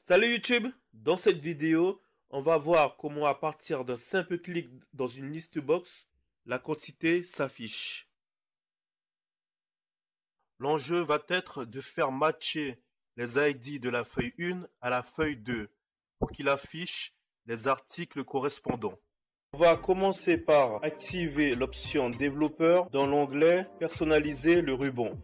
Salut YouTube! Dans cette vidéo, on va voir comment à partir d'un simple clic dans une liste box, la quantité s'affiche. L'enjeu va être de faire matcher les ID de la feuille 1 à la feuille 2 pour qu'il affiche les articles correspondants. On va commencer par activer l'option développeur dans l'onglet personnaliser le ruban.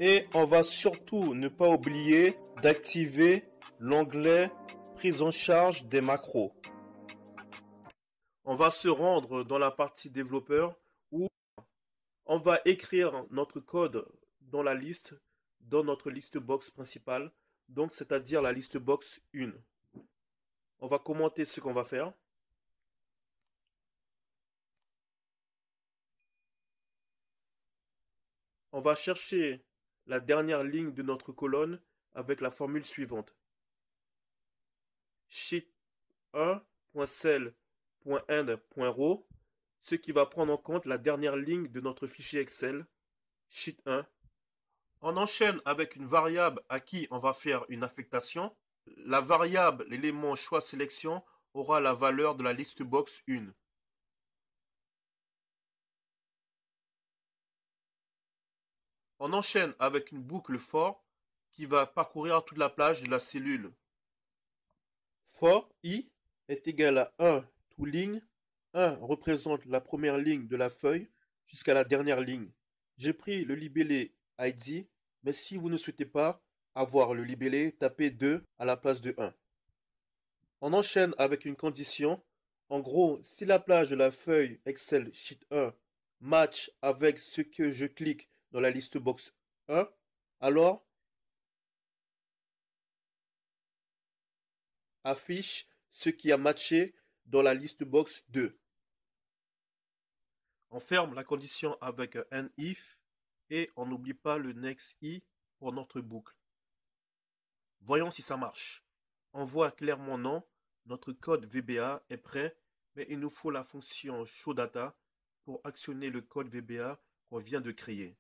Et on va surtout ne pas oublier d'activer l'onglet prise en charge des macros. On va se rendre dans la partie développeur où on va écrire notre code dans la liste, dans notre liste box principale, donc c'est-à-dire la liste box 1. On va commenter ce qu'on va faire. On va chercher la dernière ligne de notre colonne avec la formule suivante. sheet1.cell.end.row, ce qui va prendre en compte la dernière ligne de notre fichier Excel, sheet 1. On enchaîne avec une variable à qui on va faire une affectation. La variable, l'élément choix sélection, aura la valeur de la liste box 1. On enchaîne avec une boucle for qui va parcourir toute la plage de la cellule. For i est égal à 1 toLigne. 1 représente la première ligne de la feuille jusqu'à la dernière ligne. J'ai pris le libellé ID, mais si vous ne souhaitez pas avoir le libellé, tapez 2 à la place de 1. On enchaîne avec une condition. En gros, si la plage de la feuille Excel Sheet 1 match avec ce que je clique dans la liste box 1, alors affiche ce qui a matché dans la liste box 2. On ferme la condition avec un if et on n'oublie pas le next i pour notre boucle. Voyons si ça marche. On voit clairement non, notre code VBA est prêt, mais il nous faut la fonction showData pour actionner le code VBA qu'on vient de créer.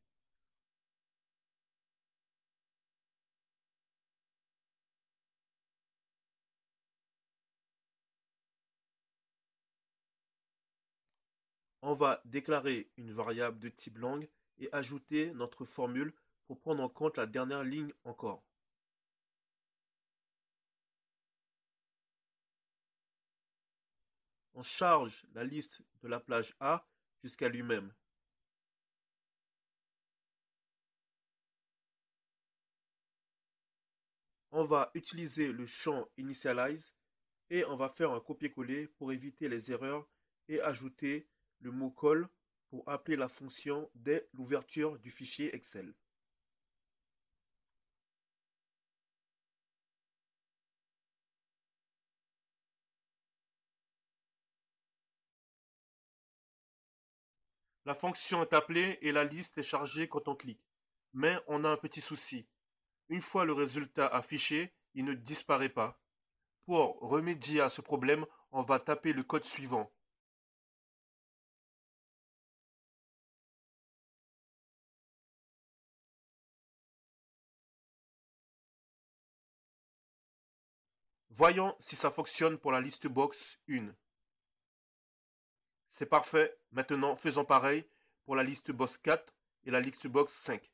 On va déclarer une variable de type lang et ajouter notre formule pour prendre en compte la dernière ligne encore. On charge la liste de la plage A jusqu'à lui-même. On va utiliser le champ initialize et on va faire un copier-coller pour éviter les erreurs et ajouter le mot call pour appeler la fonction dès l'ouverture du fichier Excel. La fonction est appelée et la liste est chargée quand on clique. Mais on a un petit souci. Une fois le résultat affiché, il ne disparaît pas. Pour remédier à ce problème, on va taper le code suivant. Voyons si ça fonctionne pour la liste box 1. C'est parfait. Maintenant, faisons pareil pour la liste box 4 et la liste box 5.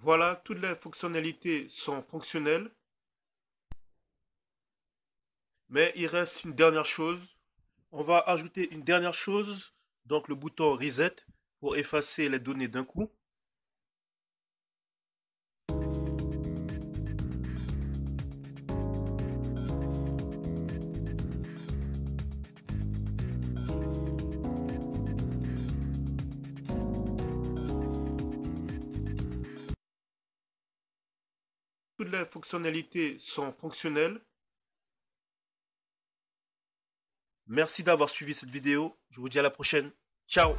Voilà, toutes les fonctionnalités sont fonctionnelles. Mais il reste une dernière chose. On va ajouter une dernière chose, donc le bouton Reset pour effacer les données d'un coup. Toutes les fonctionnalités sont fonctionnelles. Merci d'avoir suivi cette vidéo. Je vous dis à la prochaine. Ciao!